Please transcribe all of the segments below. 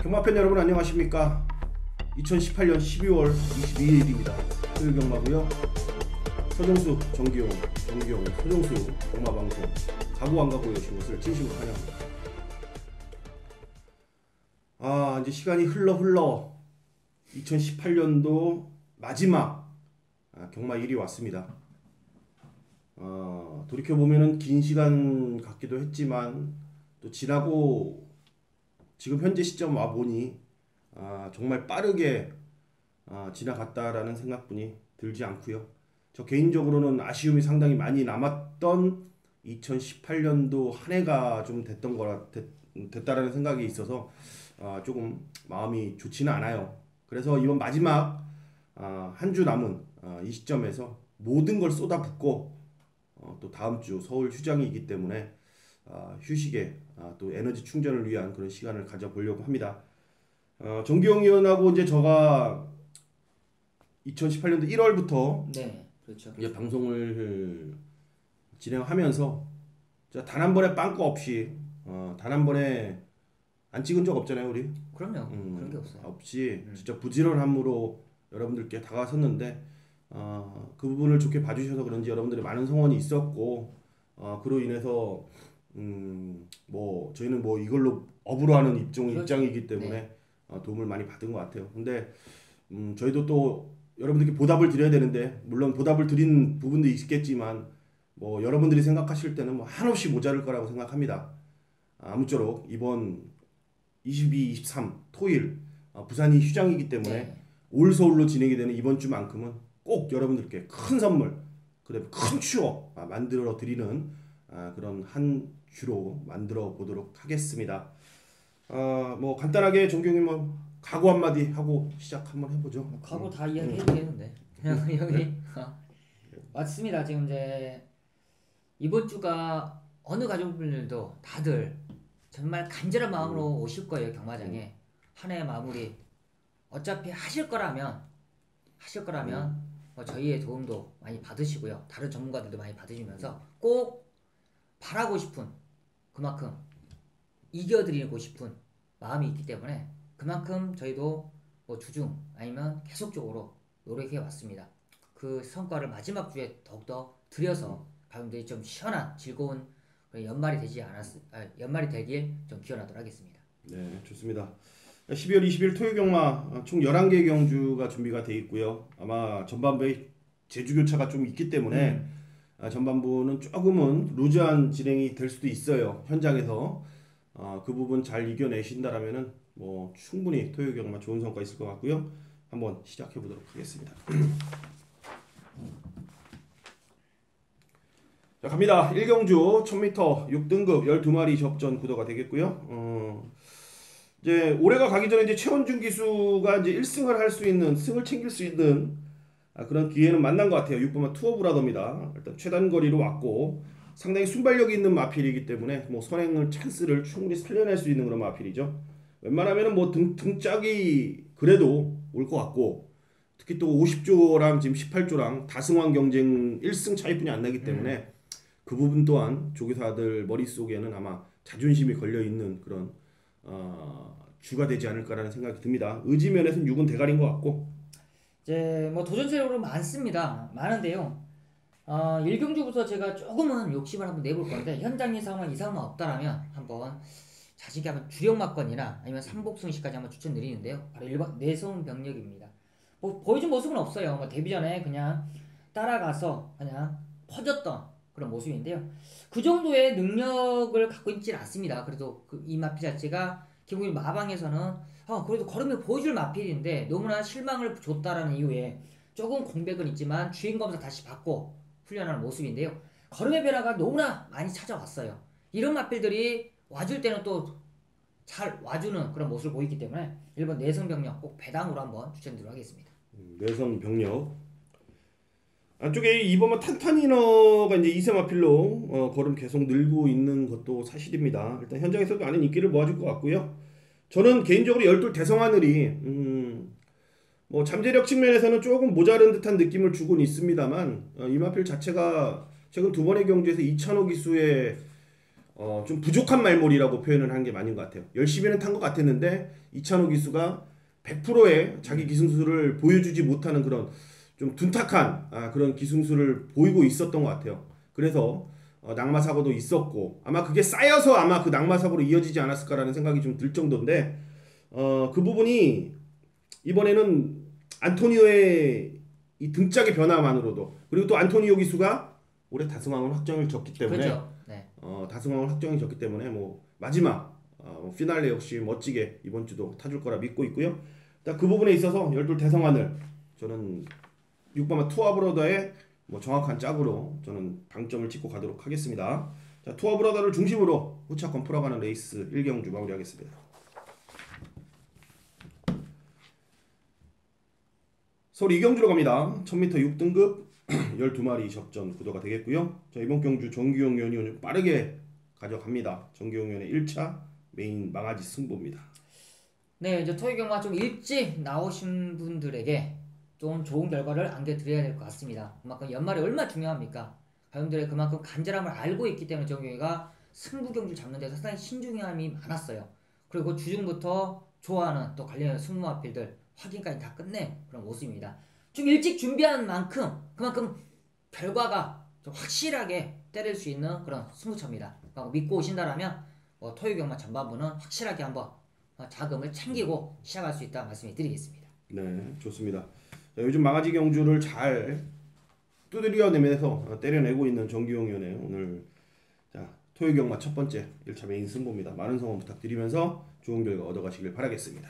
경마팬 여러분 안녕하십니까. 2018년 12월 22일입니다. 토요일 경마고요. 서정수, 정기용, 서정수 경마방송 가고 안 가고 오신 것을 진심으로 환영합니다. 이제 시간이 흘러 2018년도 마지막 경마일이 왔습니다. 돌이켜보면은 긴 시간 같기도 했지만 또 지나고 지금 현재 시점 와보니 정말 빠르게 지나갔다라는 생각뿐이 들지 않고요. 저 개인적으로는 아쉬움이 상당히 많이 남았던 2018년도 한 해가 좀 됐다라는 생각이 있어서 조금 마음이 좋지는 않아요. 그래서 이번 마지막 한 주 남은 이 시점에서 모든 걸 쏟아붓고 또 다음 주 서울 휴장이기 때문에 휴식에 또 에너지 충전을 위한 그런 시간을 가져보려고 합니다. 정기용 의원하고 이제 제가 2018년도 1월부터 네, 그렇죠. 이제 방송을 진행하면서 단 한 번의 빵꾸 없이 단 한 번에 안 찍은 적 없잖아요, 우리. 그럼요. 그런 게 없어요. 없이 진짜 부지런함으로 여러분들께 다가섰는데 그 부분을 좋게 봐주셔서 그런지 여러분들의 많은 성원이 있었고 그로 인해서 뭐 저희는 뭐 이걸로 업으로 하는 입장이기 때문에 네. 도움을 많이 받은 것 같아요. 근데 저희도 또 여러분들께 보답을 드려야 되는데 물론 보답을 드린 부분도 있겠지만 뭐 여러분들이 생각하실 때는 뭐 한없이 모자랄 거라고 생각합니다. 아무쪼록 이번 22, 23 토일 부산이 휴장이기 때문에 네. 올 서울로 진행이 되는 이번 주만큼은 꼭 여러분들께 큰 선물, 그리고 큰 추억 만들어 드리는 그런 한 주로 만들어 보도록 하겠습니다. 뭐 간단하게 정경님 뭐 각오 한마디 하고 시작 한번 해보죠. 뭐 각오 다 이야기해주겠는데 여기 맞습니다. 지금 이제 이번 주가 어느 가족분들도 다들 정말 간절한 마음으로 오실 거예요. 경마장에 한 해 마무리 어차피 하실 거라면 뭐 저희의 도움도 많이 받으시고요. 다른 전문가들도 많이 받으시면서 꼭 바라고 싶은 그만큼 이겨드리고 싶은 마음이 있기 때문에 그만큼 저희도 뭐 주중 아니면 계속적으로 노력해 왔습니다. 그 성과를 마지막 주에 더욱더 드려서 가족들이 좀 시원한 즐거운 연말이 되길 좀 기원하도록 하겠습니다. 네, 좋습니다. 12월 20일 토요 경마 총 11개 경주가 준비가 돼 있고요. 아마 전반부에 제주 교차가 좀 있기 때문에 전반부는 조금은 루즈한 진행이 될 수도 있어요. 현장에서 그 부분 잘 이겨내신다라면은 뭐 충분히 토요 경마 좋은 성과 있을 것 같고요. 한번 시작해 보도록 하겠습니다. 자, 갑니다. 1경주 1000m 6등급 12마리 접전 구도가 되겠고요. 이제 올해가 가기 전에 이제 최원준 기수가 이제 1승을 할 수 있는 승을 챙길 수 있는 그런 기회는 만난 것 같아요. 6번마 투어브라더입니다. 일단 최단거리로 왔고 상당히 순발력이 있는 마필이기 때문에 뭐 선행을 찬스를 충분히 살려낼 수 있는 그런 마필이죠. 웬만하면은 뭐 등짝이 그래도 올 것 같고 특히 또 50조랑 지금 18조랑 다승왕 경쟁 1승 차이뿐이 안 나기 때문에 그 부분 또한 조교사들 머릿속에는 아마 자존심이 걸려있는 그런 주가 되지 않을까라는 생각이 듭니다. 의지 면에서는 6은 대가리인 것 같고 이제 뭐 도전 세력으로 많은데요. 1경주부터 제가 조금은 욕심을 한번 내볼 건데 현장 예상만 이상만 없다라면 한번 자식이 한번 주력막건이나 아니면 삼복승시까지 한번 추천드리는데요. 바로 1번 내성 병력입니다. 뭐 보여준 모습은 없어요. 뭐 데뷔 전에 그냥 따라가서 그냥 퍼졌던 그런 모습인데요. 그 정도의 능력을 갖고 있지는 않습니다. 그래도 이 마필 자체가 기본적으로 마방에서는 그래도 걸음을 보여줄 마필인데 너무나 실망을 줬다라는 이유에 조금 공백은 있지만 주행검사 다시 받고 훈련하는 모습인데요. 걸음의 변화가 너무나 많이 찾아왔어요. 이런 마필들이 와줄 때는 또 잘 와주는 그런 모습을 보이기 때문에 1번 내성병력 꼭 배당으로 한번 추천드리도록 하겠습니다. 내성병력 안쪽에 2번만 탄탄이너가 이제 2세 마필로 걸음 계속 늘고 있는 것도 사실입니다. 일단 현장에서도 많은 인기를 모아줄 것 같고요. 저는 개인적으로 12 대성하늘이 뭐 잠재력 측면에서는 조금 모자른 듯한 느낌을 주고는 있습니다만 이 마필 자체가 최근 두 번의 경주에서 2,000호 기수의 좀 부족한 말몰이라고 표현을 한 게 맞는 것 같아요. 열심히는 탄 것 같았는데 이찬호 기수가 100%의 자기 기승수를 보여주지 못하는 그런 좀 둔탁한 그런 기승수를 보이고 있었던 것 같아요. 그래서 낙마 사고도 있었고 아마 그게 쌓여서 아마 그 낙마 사고로 이어지지 않았을까라는 생각이 좀 들 정도인데 그 부분이 이번에는 안토니오의 이 등짝의 변화만으로도 그리고 또 안토니오 기수가 올해 다승왕을 확정을 졌기 때문에 그죠? 네. 다승왕을 확정이 졌기 때문에 뭐 마지막 피날레 역시 멋지게 이번 주도 타줄 거라 믿고 있고요. 일단 그 부분에 있어서 열둘 대성안을 저는 6번마 투아브로더의 뭐 정확한 짝으로 저는 방점을 찍고 가도록 하겠습니다. 자, 투아브로더를 중심으로 후차권 풀어가는 레이스 1경주 마무리하겠습니다. 서울 2경주로 갑니다. 1000m 6등급 12마리 접전 구도가 되겠고요. 자, 이번 경주 정규용 연이 오늘 빠르게 가져갑니다. 정규용 연의 1차 메인 망아지 승부입니다. 네, 이제 토요 경마 좀 일찍 나오신 분들에게 좀 좋은 결과를 안겨드려야 될 것 같습니다. 그만큼 연말이 얼마나 중요합니까? 가족들의 그만큼 간절함을 알고 있기 때문에 정규가 승부 경주를 잡는 데 상당히 신중함이 많았어요. 그리고 주중부터 좋아하는 또 관련 승무마필들 확인까지 다 끝낸 그런 모습입니다. 좀 일찍 준비한 만큼 그만큼 결과가 좀 확실하게 때릴 수 있는 그런 승부처입니다. 믿고 오신다라면 토요 경마 전반부는 확실하게 한번 자금을 챙기고 시작할 수 있다 말씀을 드리겠습니다. 네, 좋습니다. 자, 요즘 망아지 경주를 잘 두드려내면서 때려내고 있는 정규용 연의 오늘 자, 토요 경마 첫 번째 1차 메인 승부입니다. 많은 성원 부탁드리면서 좋은 결과 얻어가시길 바라겠습니다.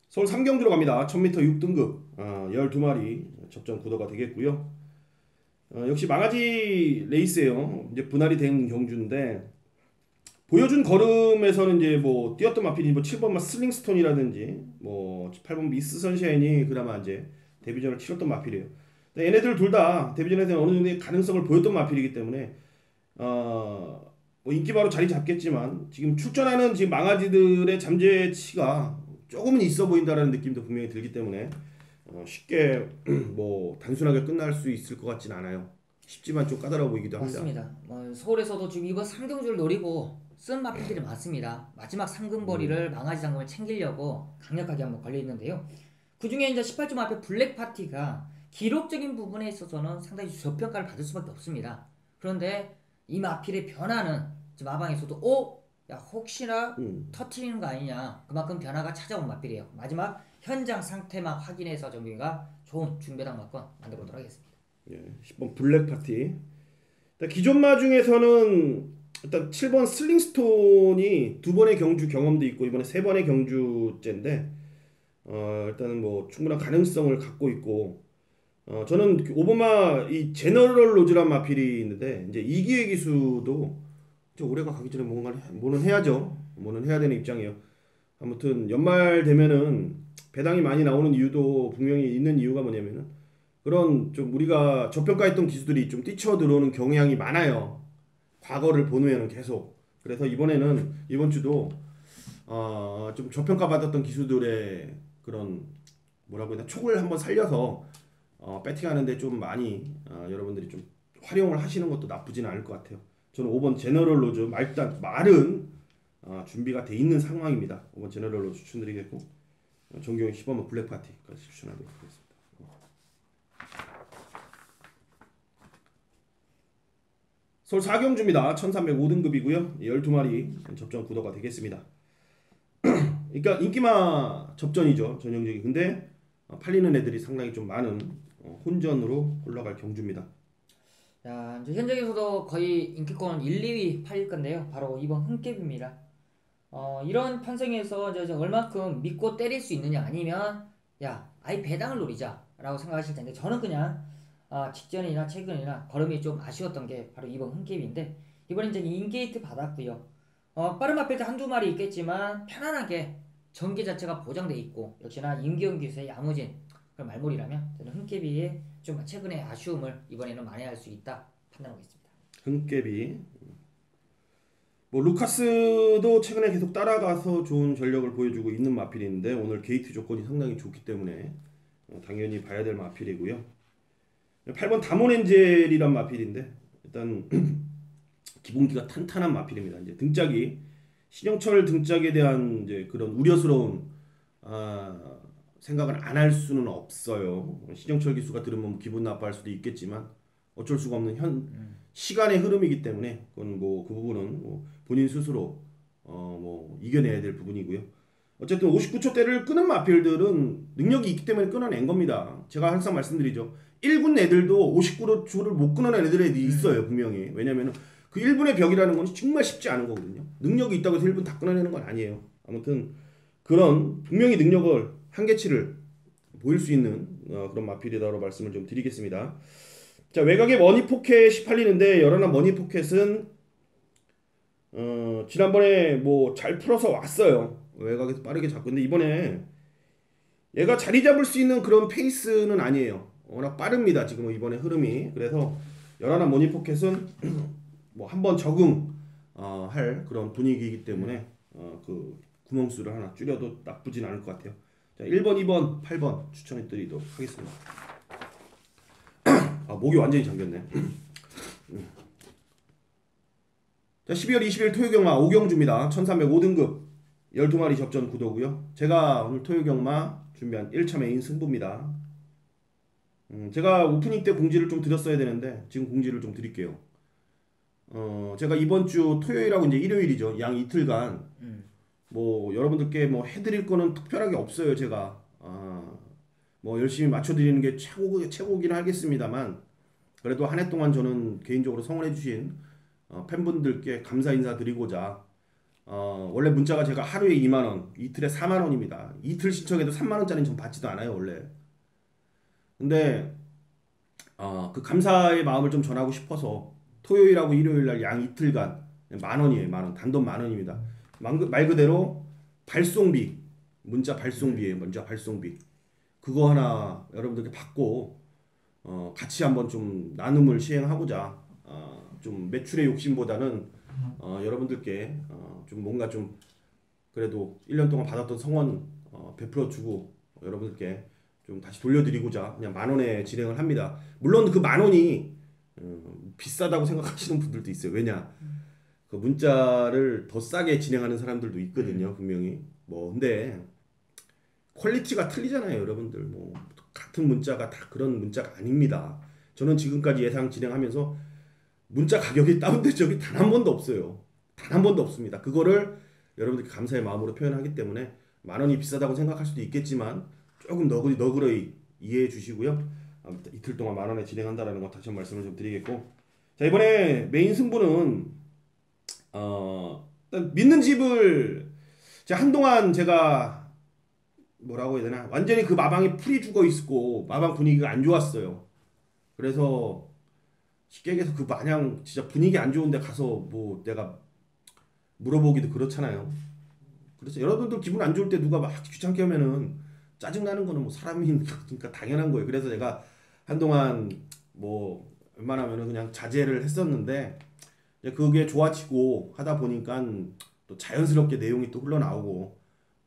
서울 3경주로 갑니다. 1000m 6등급 12마리 접전 구도가 되겠고요. 역시 망아지 레이스예요. 이제 분할이 된 경주인데 보여준 걸음에서는 이제 뭐 뛰었던 마필이 뭐 7번마 슬링스톤이라든지 뭐 8번 미스 선샤인이 그나마 이제 데뷔전을 치렀던 마필이에요. 근데 얘네들 둘 다 데뷔전에서 어느 정도의 가능성을 보였던 마필이기 때문에 뭐 인기 바로 자리 잡겠지만 지금 출전하는 지금 망아지들의 잠재치가 조금은 있어 보인다라는 느낌도 분명히 들기 때문에 쉽게 뭐 단순하게 끝날 수 있을 것 같진 않아요. 쉽지만 좀 까다로워 보이기도 합니다. 맞습니다. 서울에서도 지금 이번 3경주를 노리고 쓴 마필들이 많습니다. 마지막 상금거리를 망아지 상금을 챙기려고 강력하게 한번 걸려 있는데요. 그 중에 이제 18점 앞에 블랙파티가 기록적인 부분에 있어서는 상당히 저평가를 받을 수밖에 없습니다. 그런데 이 마필의 변화는 지금 마방에서도 야 혹시나 터트리는 거 아니냐 그만큼 변화가 찾아온 마필이에요. 마지막 현장 상태만 확인해서 정규가 좋은 중배당 막권 만들어보도록 하겠습니다. 예, 10번 블랙파티. 기존마 중에서는 일단 7번 슬링스톤이 두 번의 경주 경험도 있고 이번에 세 번의 경주째인데 일단은 뭐 충분한 가능성을 갖고 있고 저는 5번마 이 제너럴 로즈란 마필이 있는데 이제 이기의 기수도 이제 올해가 가기 전에 뭐는 해야죠. 뭐는 해야 되는 입장이에요. 아무튼 연말 되면은 배당이 많이 나오는 이유도 분명히 있는 이유가 뭐냐면은 그런 좀 우리가 저평가했던 기수들이 좀 뛰쳐 들어오는 경향이 많아요. 과거를 보면은 계속. 그래서 이번에는 이번 주도 좀 저평가 받았던 기수들의 그런 뭐라고 해야 되나 촉을 한번 살려서 배팅하는데 좀 많이 여러분들이 좀 활용을 하시는 것도 나쁘지는 않을 것 같아요. 저는 5번 제너럴 로즈 말은 준비가 돼 있는 상황입니다. 5번 제너럴 로즈 추천드리겠고 정경이 10번은 블랙파티까지 추천하도록 하겠습니다. 서울 4경주입니다. 1305등급이고요. 12마리 접전 구도가 되겠습니다. 그러니까 인기마 접전이죠. 전형적인. 근데 팔리는 애들이 상당히 좀 많은 혼전으로 올라갈 경주입니다. 자, 이제 현장에서도 거의 인기권 1, 2위 팔릴 건데요. 바로 이번 흥캡입니다. 이런 편성에서 이제 얼마큼 믿고 때릴 수 있느냐 아니면 야 아예 배당을 노리자라고 생각하실 텐데 저는 그냥 직전이나 최근이나 걸음이 좀 아쉬웠던 게 바로 이번 흥캡인데 이번에 이제 인게이트 받았고요. 빠른 마필드 한두 마리 있겠지만 편안하게 전기 자체가 보장돼 있고 역시나 임기훈 기수의 야무진 그런 말몰이라면 저는 흥캡이 좀 최근의 아쉬움을 이번에는 만회할 수 있다 판단하고 있습니다. 흥깨비. 뭐 루카스도 최근에 계속 따라가서 좋은 전력을 보여주고 있는 마필인데 오늘 게이트 조건이 상당히 좋기 때문에 당연히 봐야 될 마필이고요. 8번 다몬엔젤이란 마필인데 일단 기본기가 탄탄한 마필입니다. 이제 등짝이 신영철 등짝에 대한 이제 그런 우려스러운 아, 생각을 안 할 수는 없어요. 신영철 기수가 들으면 기분 나빠할 수도 있겠지만 어쩔 수가 없는 현 시간의 흐름이기 때문에 그건 뭐 그 부분은 뭐 본인 스스로 뭐 이겨내야 될 부분이고요. 어쨌든 59초대를 끄는 마필들은 능력이 있기 때문에 끊어낸 겁니다. 제가 항상 말씀드리죠. 1군 애들도 59초를 못 끊어낸 애들이 있어요, 분명히. 왜냐면은 그 1분의 벽이라는 건 정말 쉽지 않은 거거든요. 능력이 있다고 해서 1분 다 끊어내는 건 아니에요. 아무튼 그런 분명히 능력을 한계치를 보일 수 있는 그런 마필이다라고 말씀을 좀 드리겠습니다. 자, 외곽에 머니 포켓이 팔리는데 열하나 머니 포켓은 지난번에 뭐 잘 풀어서 왔어요. 외곽에서 빠르게 잡고. 근데 이번에 얘가 자리 잡을 수 있는 그런 페이스는 아니에요. 워낙 빠릅니다. 지금 이번에 흐름이. 그래서 열하나 머니 포켓은 뭐 한번 적응 할 그런 분위기이기 때문에 그 구멍수를 하나 줄여도 나쁘진 않을 것 같아요. 자, 1번, 2번, 8번 추천해 드리도록 하겠습니다. 목이 완전히 잠겼네. 자, 12월 20일 토요경마 오경주입니다. 1305등급 12마리 접전 구도고요. 제가 오늘 토요경마 준비한 1차 메인 승부입니다. 제가 오프닝 때 공지를 좀 드렸어야 되는데 지금 공지를 좀 드릴게요. 제가 이번 주 토요일하고 이제 일요일이죠. 양 이틀간 뭐 여러분들께 뭐 해드릴 거는 특별하게 없어요. 제가 뭐 열심히 맞춰드리는 게 최고긴 하겠습니다만 그래도 한 해 동안 저는 개인적으로 성원해주신 팬분들께 감사 인사드리고자 원래 문자가 제가 하루에 2만 원, 이틀에 4만 원입니다. 이틀 신청해도 3만 원짜리는 전 받지도 않아요 원래. 근데 그 감사의 마음을 좀 전하고 싶어서 토요일하고 일요일날 양 이틀간 만 원이에요. 만 원. 단돈 만 원입니다. 말 그대로 발송비, 문자 발송비예요. 문자 발송비. 그거 하나 여러분들께 받고 같이 한번 좀 나눔을 시행하고자 좀 매출의 욕심보다는 여러분들께 좀 뭔가 좀 그래도 1년 동안 받았던 성원 베풀어주고 여러분들께 좀 다시 돌려드리고자 그냥 만 원에 진행을 합니다. 물론 그 만 원이 비싸다고 생각하시는 분들도 있어요. 왜냐? 그 문자를 더 싸게 진행하는 사람들도 있거든요. 분명히. 뭐 근데 퀄리티가 틀리잖아요, 여러분들. 뭐 같은 문자가 다 그런 문자가 아닙니다. 저는 지금까지 예상 진행하면서 문자 가격이 다운된 적이 단 한 번도 없어요. 단 한 번도 없습니다. 그거를 여러분들께 감사의 마음으로 표현하기 때문에 만 원이 비싸다고 생각할 수도 있겠지만 조금 너그러이 이해해 주시고요. 아무튼 이틀 동안 만 원에 진행한다라는 거 다시 한 번 말씀을 좀 드리겠고, 자 이번에 메인 승부는 일단 믿는 집을 한동안 제가 뭐라고 해야 되나 완전히 그 마방에 풀이 죽어 있고 마방 분위기가 안 좋았어요. 그래서 쉽게 얘기해서 그 마냥 진짜 분위기 안 좋은데 가서 뭐 내가 물어보기도 그렇잖아요. 그래서 여러분들 기분 안 좋을 때 누가 막 귀찮게 하면은 짜증 나는 거는 뭐 사람이니까 당연한 거예요. 그래서 제가 한동안 뭐 웬만하면은 그냥 자제를 했었는데 이제 그게 좋아지고 하다 보니까 또 자연스럽게 내용이 또 흘러나오고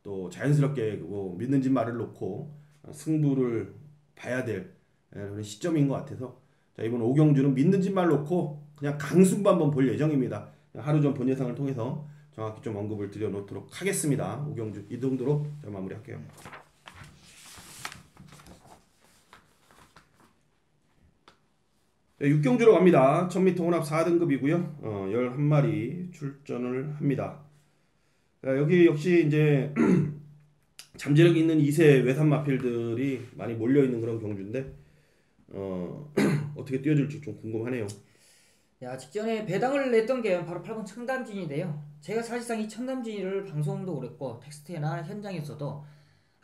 또 자연스럽게 뭐 믿는 집 말을 놓고 승부를 봐야 될 그런 시점인 것 같아서 자 이번 오경주는 믿는 집 말 놓고 그냥 강승부 한번 볼 예정입니다. 하루 전 본 예상을 통해서 정확히 좀 언급을 드려놓도록 하겠습니다. 오경주 이 정도로 제가 마무리할게요. 네, 육경주로 갑니다. 1000m 혼합 4등급이고요. 11마리 출전을 합니다. 여기 역시 이제 잠재력 있는 2세 외산 마필들이 많이 몰려있는 그런 경주인데 어떻게 뛰어줄지 좀 궁금하네요. 야, 직전에 배당을 냈던 게 바로 8번 청담진인데요. 제가 사실상 이 청담진을 방송도 그랬고 텍스트나 현장에서도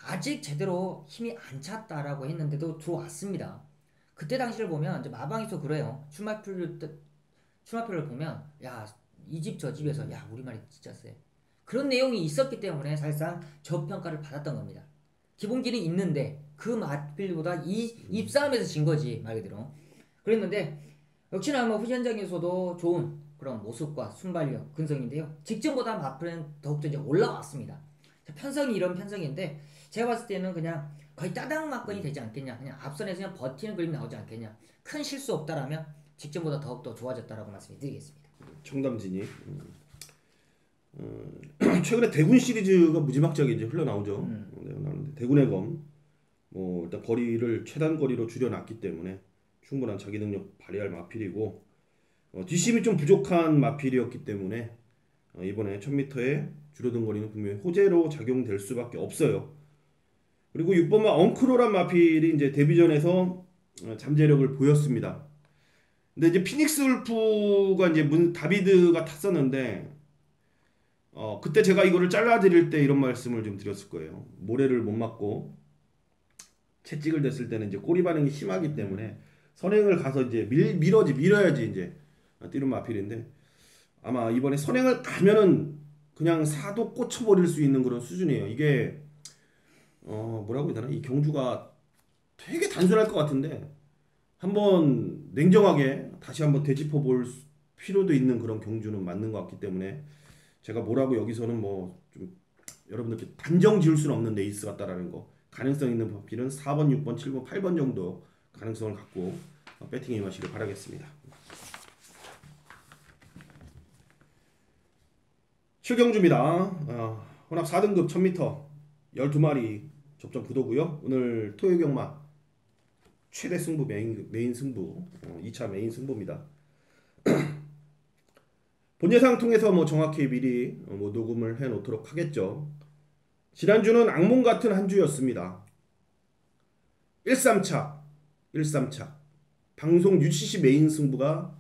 아직 제대로 힘이 안 찼다라고 했는데도 들어왔습니다. 그때 당시를 보면 이제 마방에서 그래요. 출마표를 보면 야, 이 집 저 집에서 야, 우리 말이 진짜 세. 그런 내용이 있었기 때문에 사실상 저평가를 받았던 겁니다. 기본기는 있는데 그 마필보다 이 입싸움에서 진 거지 말 그대로. 그랬는데 역시나 뭐 후현장에서도 좋은 그런 모습과 순발력, 근성인데요. 직전보다 마필은 더욱더 이제 올라왔습니다. 편성이 이런 편성인데 제가 봤을 때는 그냥 거의 따당 막건이 되지 않겠냐. 그냥 앞선에서 그냥 버티는 그림이 나오지 않겠냐. 큰 실수 없다라면 직전보다 더욱더 좋아졌다라고 말씀드리겠습니다. 청담진이 최근에 대군 시리즈가 무지막지하게 이제 흘러나오죠. 네, 나오는데 대군의 검, 뭐 일단 거리를 최단 거리로 줄여놨기 때문에 충분한 자기 능력 발휘할 마필이고 뒷심이 좀 부족한 마필이었기 때문에 이번에 1000m에 줄어든 거리는 분명히 호재로 작용될 수밖에 없어요. 그리고 6번마 엉크로란 마필이 이제 데뷔전에서 잠재력을 보였습니다. 근데 이제 피닉스 울프가 이제 다비드가 탔었는데 그때 제가 이거를 잘라드릴 때 이런 말씀을 좀 드렸을 거예요. 모래를 못 맞고 채찍을 댔을 때는 이제 꼬리 반응이 심하기 때문에 선행을 가서 이제 밀어야지 이제 뛰는 마필인데 아마 이번에 선행을 가면은 그냥 사도 꽂혀버릴 수 있는 그런 수준이에요. 이게 뭐라고 해야 되나? 이 경주가 되게 단순할 것 같은데 한번 냉정하게 다시 한번 되짚어 볼 필요도 있는 그런 경주는 맞는 것 같기 때문에 제가 뭐라고 여기서는 뭐 좀 여러분들께 단정 지을 수는 없는 레이스 같다라는 거 가능성 있는 마필은 4번, 6번, 7번, 8번 정도 가능성을 갖고 배팅에 임하시길 바라겠습니다. 7경주입니다. 혼합 4등급 1000m 12마리 접전 구도고요. 오늘 토요경마 최대 승부 메인 승부 2차 메인 승부입니다. 본 예상 통해서 뭐 정확히 미리 뭐 녹음을 해 놓도록 하겠죠. 지난주는 악몽 같은 한 주였습니다. 1-3차 방송 UCC 메인 승부가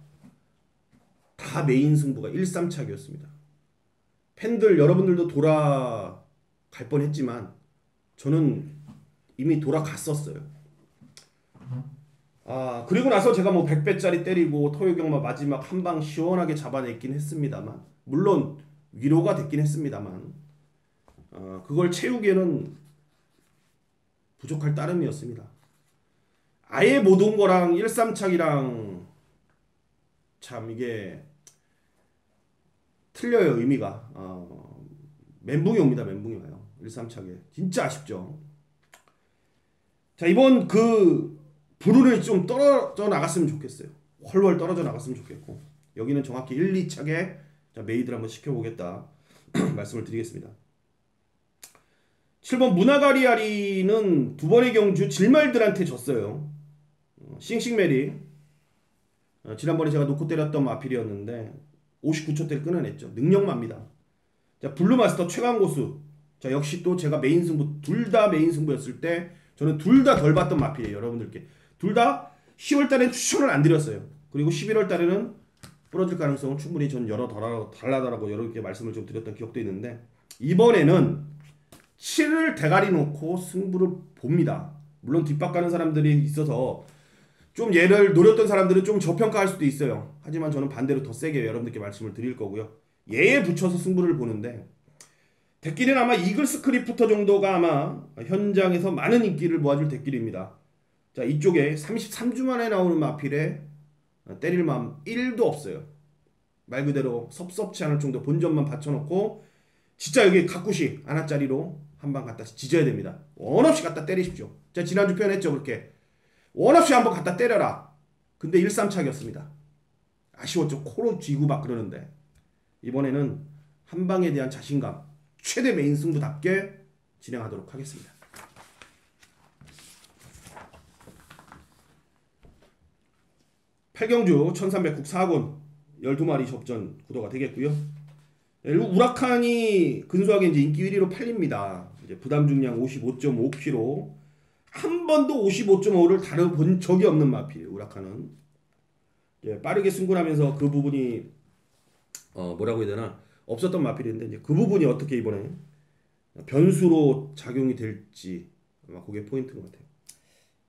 다 메인 승부가 1-3차기였습니다. 팬들 여러분들도 돌아갈 뻔했지만 저는 이미 돌아갔었어요. 그리고 나서 제가 뭐 100배짜리 때리고 토요경마 마지막 한 방 시원하게 잡아냈긴 했습니다만 물론 위로가 됐긴 했습니다만 그걸 채우기에는 부족할 따름이었습니다. 아예 못 온 거랑 1-3차기랑 참 이게 틀려요. 의미가 멘붕이 옵니다. 멘붕이 와요. 1-3차기 진짜 아쉽죠. 자, 이번 그 불운을 좀 떨어져 나갔으면 좋겠어요. 훨훨 떨어져 나갔으면 좋겠고 여기는 정확히 1-2차게 메이드를 한번 시켜보겠다 말씀을 드리겠습니다. 7번 무나가리아리는 두 번의 경주 질말들한테 졌어요. 싱싱메리 지난번에 제가 놓고 때렸던 마필이었는데 59초대를 끊어냈죠. 능력마입니다. 자, 블루마스터 최강고수. 자, 역시 또 제가 메인 승부 둘 다 메인 승부였을 때 저는 둘 다 덜 봤던 마필이에요. 여러분들께 둘 다 10월달엔 추천을 안 드렸어요. 그리고 11월달에는 부러질 가능성은 충분히 전 달라더라고 여러 개 말씀을 좀 드렸던 기억도 있는데 이번에는 7을 대가리 놓고 승부를 봅니다. 물론 뒷박 가는 사람들이 있어서 좀 얘를 노렸던 사람들은 좀 저평가할 수도 있어요. 하지만 저는 반대로 더 세게 여러분들께 말씀을 드릴 거고요. 얘에 붙여서 승부를 보는데 대끼는 아마 이글 스크리프터 정도가 아마 현장에서 많은 인기를 모아줄 대끼입니다. 자, 이쪽에 33주 만에 나오는 마필에 때릴 마음 1도 없어요. 말 그대로 섭섭치 않을 정도 본전만 받쳐놓고 진짜 여기 가꾸시 하나짜리로 한 방 갖다 지져야 됩니다. 원 없이 갖다 때리십시오. 제가 지난주 표현했죠. 그렇게 원 없이 한번 갖다 때려라. 근데 1-3차기였습니다. 아쉬웠죠. 코로 쥐고 막 그러는데 이번에는 한 방에 대한 자신감 최대 메인 승부답게 진행하도록 하겠습니다. 팔경주 1300국 4군 12마리 접전 구도가 되겠고요. 우라칸이 근소하게 이제 인기 1위로 팔립니다. 이제 부담 중량 55.5kg. 한 번도 55.5를 다뤄본 적이 없는 마필 우라칸은. 이제 빠르게 승군하면서 그 부분이 뭐라고 해야 되나 없었던 마필인데 이제 그 부분이 어떻게 이번에 변수로 작용이 될지 아마 그게 포인트인 것 같아요.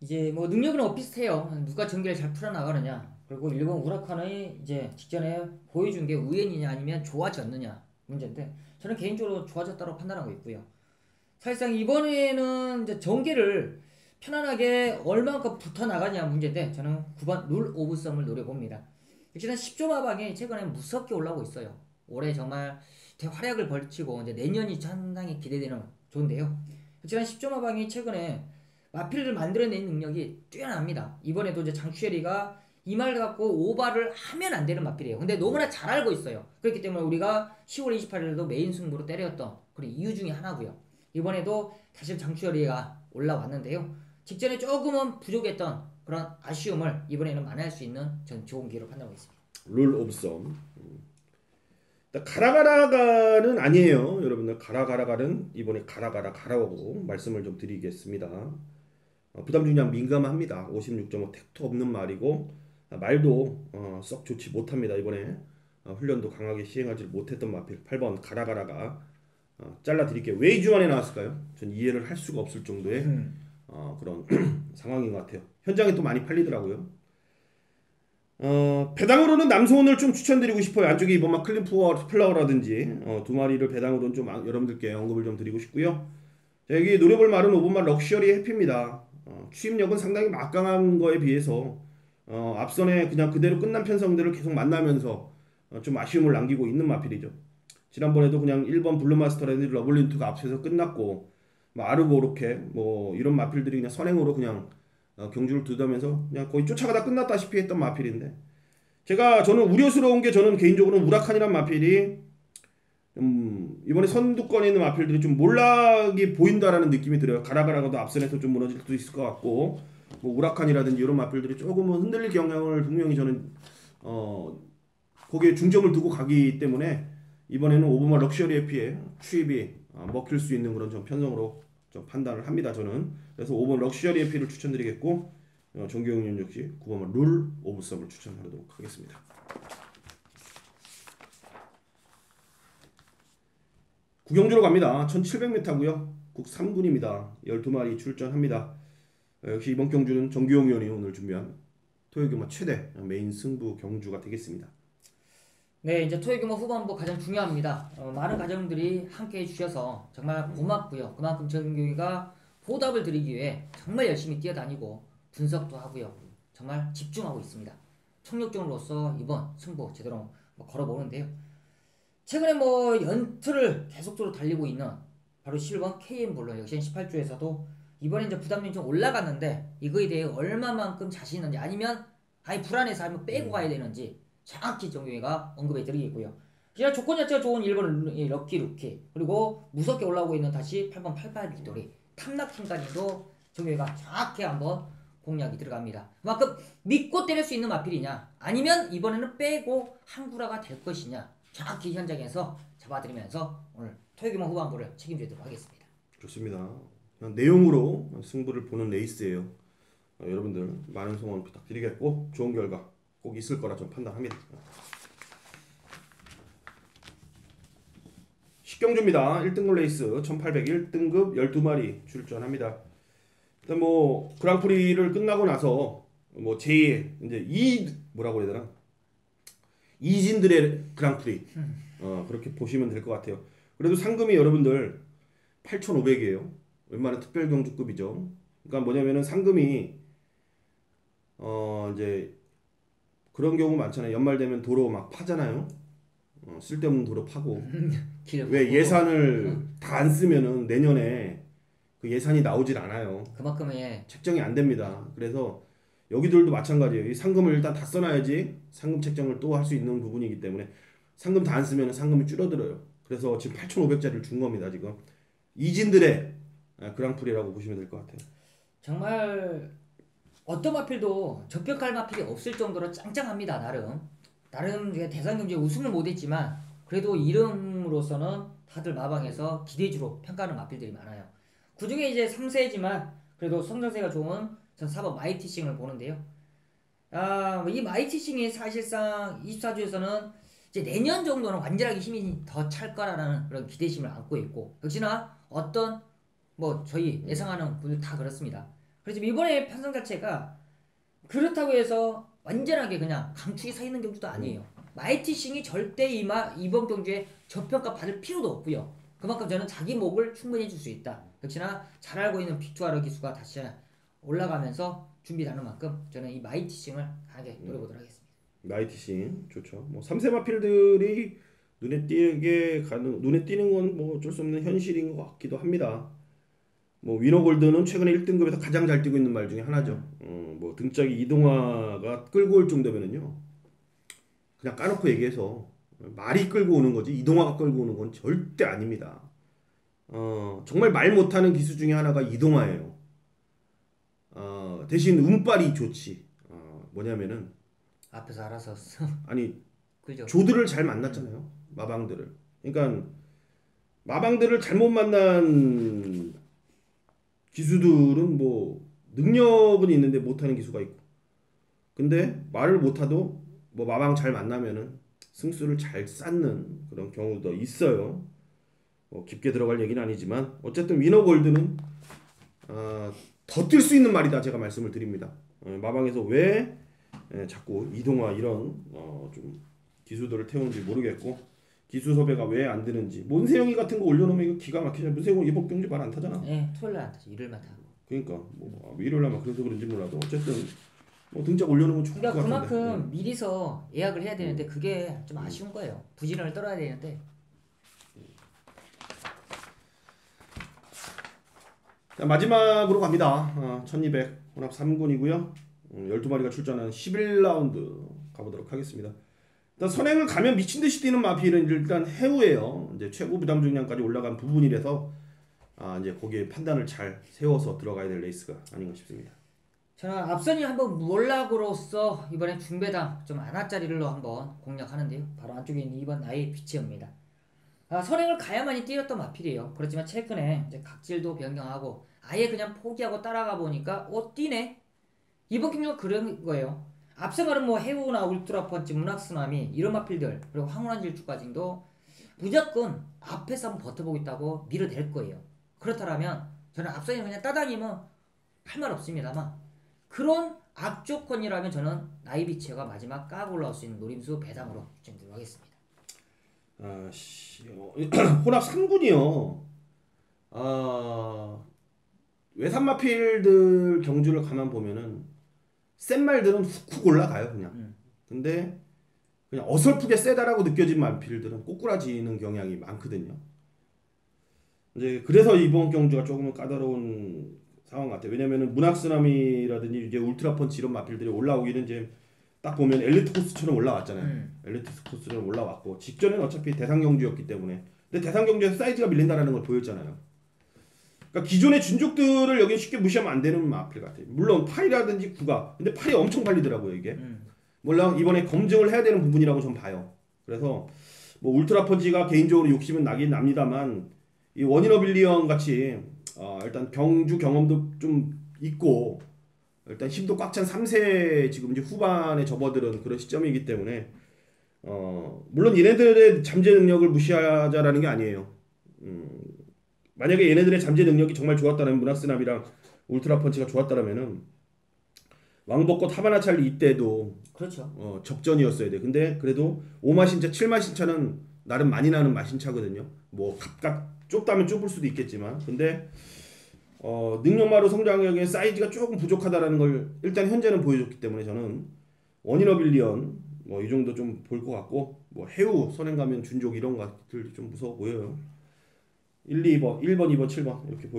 이제 뭐 능력은 비슷해요. 누가 전개를 잘 풀어나가느냐. 그리고 일본 우라칸의 이제 직전에 보여준 게 우연이냐 아니면 좋아졌느냐 문제인데 저는 개인적으로 좋아졌다고 판단하고 있고요. 사실상 이번에는 이제 전개를 편안하게 얼마만큼 붙어 나가냐 문제인데 저는 9번 룰 오브 썸을 노려봅니다. 일단 10조 마방이 최근에 무섭게 올라오고 있어요. 올해 정말 대활약을 벌치고 이제 내년이 상당히 기대되는 좋은데요. 일단 10조 마방이 최근에 마필을 만들어내는 능력이 뛰어납니다. 이번에도 이제 장추열이가 이 말 갖고 오바를 하면 안 되는 마필이에요. 근데 너무나 잘 알고 있어요. 그렇기 때문에 우리가 10월 28일에도 메인 승부로 때렸던 그런 이유 중에 하나고요. 이번에도 다시 장추열이가 올라왔는데요. 직전에 조금은 부족했던 그런 아쉬움을 이번에는 만회할 수 있는 전 좋은 기회로 판단하고 있습니다. 룰 오브 썸. 가라가라가는 아니에요. 여러분들 가라가라가는 이번에 가라가라가라고 말씀을 좀 드리겠습니다. 부담 중량 민감합니다. 56.5 택도 없는 말이고 말도 썩 좋지 못합니다. 이번에 훈련도 강하게 시행하지 못했던 마필 8번 가라가라가 잘라 드릴게요. 왜 2주 만에 나왔을까요? 전 이해를 할 수가 없을 정도의 그런 상황인 것 같아요. 현장에 또 많이 팔리더라고요. 배당으로는 남소원을 좀 추천드리고 싶어요. 안쪽에 이번 막 클린 플라워라든지 두 마리를 배당으로는 좀 여러분들께 언급을 좀 드리고 싶고요. 자, 여기 노려볼 말은 5번말 럭셔리 해피입니다. 추임력은 상당히 막강한 거에 비해서 앞선에 그냥 그대로 끝난 편성들을 계속 만나면서 좀 아쉬움을 남기고 있는 마필이죠. 지난번에도 그냥 1번 블루마스터라든지 러블린트가 앞서서 끝났고 뭐 아르고 이렇게 뭐 이런 마필들이 그냥 선행으로 그냥 경주를 두다면서 그냥 거의 쫓아가다 끝났다시피 했던 마필인데 저는 우려스러운 게 저는 개인적으로는 우라칸이란 마필이 이번에 선두권에 있는 마필들이 좀 몰락이 보인다라는 느낌이 들어요. 가라가라가도 앞선에서 좀 무너질 수도 있을 것 같고 뭐 우라칸이라든지 이런 마필들이 조금은 흔들릴 경향을 분명히 저는 거기에 중점을 두고 가기 때문에 이번에는 오버마 럭셔리 해피에 추입이 먹힐 수 있는 그런 좀 편성으로 좀 판단을 합니다. 저는 그래서 5번 럭셔리 해피를 추천드리겠고 정규영님 역시 9번 룰 오브 썸을 추천하도록 하겠습니다. 구경주로 갑니다. 1700m고요. 국 3군입니다. 12마리 출전합니다. 역시 이번 경주는 정규영 의원이 오늘 준비한 토요 규모 최대 메인 승부 경주가 되겠습니다. 네, 이제 토요 규모 후반부 가장 중요합니다. 많은 가정들이 함께 해주셔서 정말 고맙고요. 그만큼 정규가 보답을 드리기 위해 정말 열심히 뛰어다니고 분석도 하고요. 정말 집중하고 있습니다. 총력전으로서 이번 승부 제대로 걸어보는데요. 최근에 연투를 계속적으로 달리고 있는 바로 7번 KM 블루 역시 18주에서도 이번에 이제 부담률이 좀 올라갔는데 이거에 대해 얼마만큼 자신 있는지 아니면 아예 불안해서 한번 빼고 가야 되는지 정확히 정규가 언급해 드리겠고요. 그냥 조건 자체가 좋은 1번 럭키 루키 그리고 무섭게 올라오고 있는 다시 8번 88 빅토리 탐락 순간에도 정규가 정확히 한번 공략이 들어갑니다. 그만큼 믿고 때릴 수 있는 마필이냐 아니면 이번에는 빼고 한구라가 될 것이냐 정확히 현장에서 잡아드리면서 오늘 토요규모 후반부를 책임지도록 하겠습니다. 좋습니다. 그냥 내용으로 승부를 보는 레이스예요. 여러분들 많은 성원 부탁드리겠고 좋은 결과 꼭 있을 거라 좀 판단합니다. 10경주입니다. 1등급 레이스 1801등급 12마리 출전합니다. 일단 그랑프리를 끝나고 나서 제2의 이제 뭐라고 해야 되나? 이진들의 그랑프리 그렇게 보시면 될 것 같아요. 그래도 상금이 여러분들 8,500이에요. 웬만한 특별 경주급이죠. 그러니까 뭐냐면은 상금이 이제 그런 경우 많잖아요. 연말 되면 도로 막 파잖아요. 쓸데없는 도로 파고 왜 예산을 다 안 쓰면은 내년에 그 예산이 나오질 않아요. 그만큼의 책정이 안 됩니다. 그래서 여기들도 마찬가지예요. 이 상금을 일단 다 써놔야지 상금 책정을 또 할 수 있는 부분이기 때문에 상금 다 안 쓰면 상금이 줄어들어요. 그래서 지금 8,500짜리를 준 겁니다. 지금 이진들의 그랑프리라고 보시면 될 것 같아요. 정말 어떤 마필도 적격할 마필이 없을 정도로 짱짱합니다. 나름 대상 경주에 우승을 못했지만 그래도 이름으로서는 다들 마방에서 기대주로 평가하는 마필들이 많아요. 그 중에 이제 3세지만 그래도 성장세가 좋은 전 4번 마이티싱을 보는데요. 이 마이티싱이 사실상 24주에서는 이제 내년 정도는 완전하게 힘이 더 찰 거라는 그런 기대심을 안고 있고 역시나 어떤 저희 예상하는 분들 다 그렇습니다. 그래서 이번에 편성 자체가 그렇다고 해서 완전하게 그냥 강축이 서 있는 경주도 아니에요. 마이티싱이 절대 이번 경주에 저평가 받을 필요도 없고요. 그만큼 저는 자기 목을 충분히 해줄 수 있다. 역시나 잘 알고 있는 빅투아르 기수가 다시 올라가면서 준비하는 만큼 저는 이 마이티싱을 강하게 노려보도록 하겠습니다. 마이티싱 좋죠. 3세 마필들이 눈에 띄는 건 어쩔 수 없는 현실인 것 같기도 합니다. 뭐 위너골드는 최근에 1등급에서 가장 잘 뛰고 있는 말 중에 하나죠. 뭐 등짝이 이동화가 끌고 올 정도면은요. 그냥 까놓고 얘기해서 말이 끌고 오는 거지 이동화가 끌고 오는 건 절대 아닙니다. 정말 말 못하는 기수 중에 하나가 이동화예요. 대신 운빨이 좋지. 뭐냐면은 앞에서 알아서 아니 그죠? 조들을 잘 만났잖아요. 마방들을. 그러니까 마방들을 잘못 만난 기수들은 뭐 능력은 있는데 못하는 기수가 있고. 근데 말을 못하도 뭐 마방 잘 만나면은 승수를 잘 쌓는 그런 경우도 있어요. 깊게 들어갈 얘기는 아니지만 어쨌든 위너골드는 더 뛸 수 있는 말이다 제가 말씀을 드립니다. 마방에서 왜 자꾸 이동화 이런 좀 기수들을 태우는지 모르겠고 기수 섭외가 왜 안 되는지 문세영이 같은 거 올려놓으면 이거 기가 막히잖아. 문세영 이번 경기 말 안 타잖아. 예, 토요일 날 안 타죠. 일요일만 타고. 그러니까 뭐 일요일 날만 그래서 그런지 몰라도 어쨌든 뭐 등짝 올려놓으면 좋을 것 그러니까 같은데. 그만큼 미리서 예약을 해야 되는데 그게 좀 아쉬운 거예요. 부진을 떨어야 되는데. 자, 마지막으로 갑니다. 1200 혼합 3군이고요. 12마리가 출전하는 11라운드 가보도록 하겠습니다. 일단 선행을 가면 미친 듯이 뛰는 마필은 일단 해우예요. 이제 최고 부담 중량까지 올라간 부분이라서 이제 거기에 판단을 잘 세워서 들어가야 될 레이스가 아닌가 싶습니다. 저는 앞선이 한번 몰락으로서 이번에 중배당 좀 안하짜리로 한번 공략하는데요. 바로 안쪽에 있는 2번 나의 비치입니다. 선행을 가야만이 뛰었던 마필이에요. 그렇지만 최근에 이제 각질도 변경하고 아예 그냥 포기하고 따라가 보니까 뛰네? 이번 경기가 그런 거예요. 앞선 말은 뭐 해우나 울트라펀치, 문학쓰나미 이런 마필들 그리고 황홀한 질주까지도 무조건 앞에서 한번 버텨보겠다고 밀어낼 거예요. 그렇다면 저는 앞선이 그냥 따당이면 할 말 없습니다만 그런 악조건이라면 저는 나이비치어가 마지막 까고 올라올 수 있는 노림수 배당으로 추천드리도록 하겠습니다. 혼합 3군이요. 외산마필들 경주를 가만 보면은 센 말들은 훅훅 올라가요 그냥. 근데 그냥 어설프게 세다라고 느껴진 마필들은 꼬꾸라지는 경향이 많거든요. 이제 그래서 이번 경주가 조금은 까다로운 상황 같아요. 왜냐면은 문학쓰나미라든지 이제 울트라펀치 이런 마필들이 올라오기는 이제 딱 보면 엘리트 코스처럼 올라왔잖아요. 엘리트 코스처럼 올라왔고 직전에는 어차피 대상 경주였기 때문에 근데 대상 경주에서 사이즈가 밀린다라는 걸 보였잖아요. 그러니까 기존의 준족들을 여기 쉽게 무시하면 안 되는 마필 같아요. 물론 팔이라든지 구가 근데 팔이 엄청 팔리더라고요 이게. 물론 이번에 검증을 해야 되는 부분이라고 전 봐요. 그래서 뭐 울트라펀치가 개인적으로 욕심은 나긴 납니다만 이 원인어 빌리언 같이 일단 경주 경험도 좀 있고 일단 힘도 꽉 찬 3세 지금 이제 후반에 접어드는 그런 시점이기 때문에 물론 얘네들의 잠재 능력을 무시하자라는 게 아니에요. 만약에 얘네들의 잠재 능력이 정말 좋았다면 문학스납이랑 울트라펀치가 좋았다면은 왕벚꽃 하바나찰리 이때도 그렇죠. 접전이었어야 돼. 근데 그래도 5마신차 7마신차는 나름 많이 나는 마신차거든요. 뭐 각각 좁다면 좁을 수도 있겠지만 근데 능력마로 성장력의 사이즈가 조금 부족하다라는 걸 일단 현재는 보여줬기 때문에 저는 원인어 빌리언 뭐 이 정도 좀 볼 것 같고 뭐 해우 선행 가면 준족 이런 것들 좀 무서워 보여요. 1, 2번, 1번, 2번, 7번 이렇게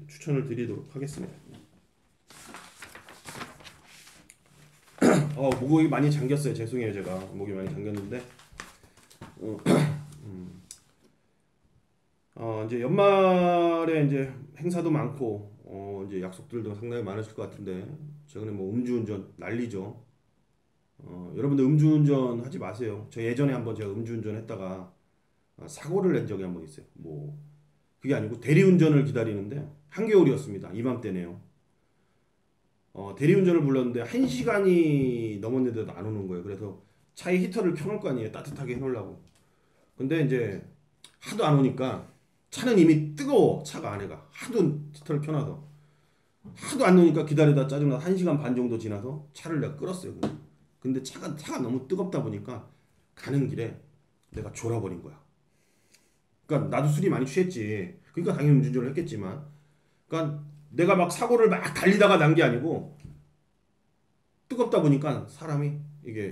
추천을 드리도록 하겠습니다. 목이 많이 잠겼어요. 죄송해요. 제가 목이 많이 잠겼는데 이제 연말에 이제 행사도 많고 이제 약속들도 상당히 많으실 것 같은데 최근에 뭐 음주운전 난리죠. 여러분들 음주운전 하지 마세요. 저 예전에 한번 제가 음주운전 했다가 사고를 낸 적이 한번 있어요. 뭐 그게 아니고 대리운전을 기다리는데 한겨울이었습니다. 이맘때네요. 대리운전을 불렀는데 1시간이 넘었는데도 안 오는 거예요. 그래서 차에 히터를 켜놓을 거 아니에요. 따뜻하게 해놓으려고. 근데 이제 하도 안 오니까 차는 이미 뜨거워. 차가 안에가. 하도 히터를 켜놔서. 하도 안 오니까 기다리다 짜증나서 1시간 반 정도 지나서 차를 내가 끌었어요. 근데 차가 너무 뜨겁다 보니까 가는 길에 내가 졸아버린 거야. 그러니까 나도 술이 많이 취했지. 그러니까 당연히 음주운전을 했겠지만 그러니까 내가 막 사고를 막 달리다가 난 게 아니고 뜨겁다 보니까 사람이 이게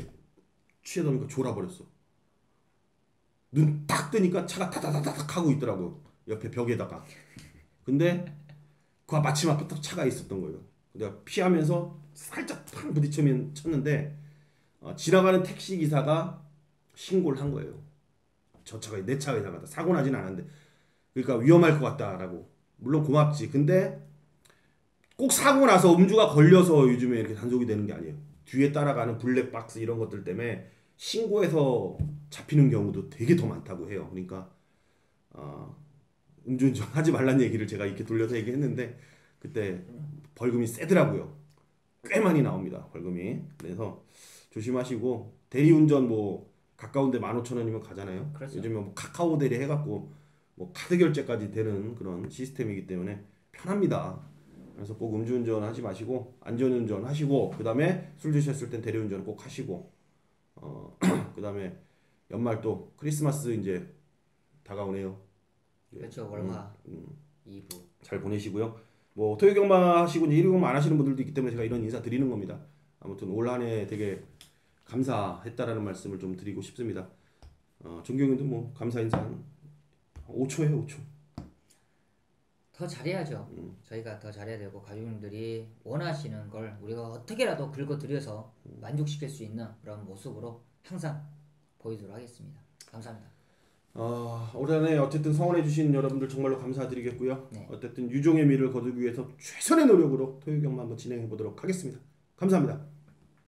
취하다 보니까 졸아버렸어. 눈 딱 뜨니까 차가 타다다닥 하고 있더라고 옆에 벽에다가. 근데 그 마침 앞에 딱 차가 있었던 거예요. 내가 피하면서 살짝 팡 부딪히면 쳤는데 지나가는 택시 기사가 신고를 한 거예요. 저 차가 내 차가 이상하다. 사고 나진 않았는데 그러니까 위험할 것 같다라고. 물론 고맙지. 근데 꼭 사고 나서 음주가 걸려서 요즘에 이렇게 단속이 되는 게 아니에요. 뒤에 따라가는 블랙박스 이런 것들 때문에 신고해서 잡히는 경우도 되게 더 많다고 해요. 그러니까 음주운전 하지 말란 얘기를 제가 이렇게 돌려서 얘기했는데 그때 벌금이 세더라고요. 꽤 많이 나옵니다. 벌금이. 그래서 조심하시고 대리운전 뭐 가까운데 15,000원이면 가잖아요. 그렇죠. 요즘에 뭐 카카오 대리 해갖고 뭐 카드 결제까지 되는 그런 시스템이기 때문에 편합니다. 그래서 꼭 음주운전 하지 마시고 안전운전 하시고 그다음에 술 드셨을 땐 대리운전 꼭 하시고 그다음에 연말 또 크리스마스 이제 다가오네요. 예. 그렇죠. 월화 2부. 잘 보내시고요. 뭐 토요 경마 하시고 이제 일요 경마 안 하시는 분들도 있기 때문에 제가 이런 인사 드리는 겁니다. 아무튼 올 한 해 되게 감사했다라는 말씀을 좀 드리고 싶습니다. 존경님도 뭐 감사 인사 한 5초에 5초. 더 잘해야죠. 저희가 더 잘해야 되고 가족님들이 원하시는 걸 우리가 어떻게라도 긁어들여서 만족시킬 수 있는 그런 모습으로 항상 보이도록 하겠습니다. 감사합니다. 올 한 해 어쨌든 성원해주신 여러분들 정말로 감사드리겠고요. 네. 어쨌든 유종의 미를 거두기 위해서 최선의 노력으로 토요 경마 한번 진행해 보도록 하겠습니다. 감사합니다.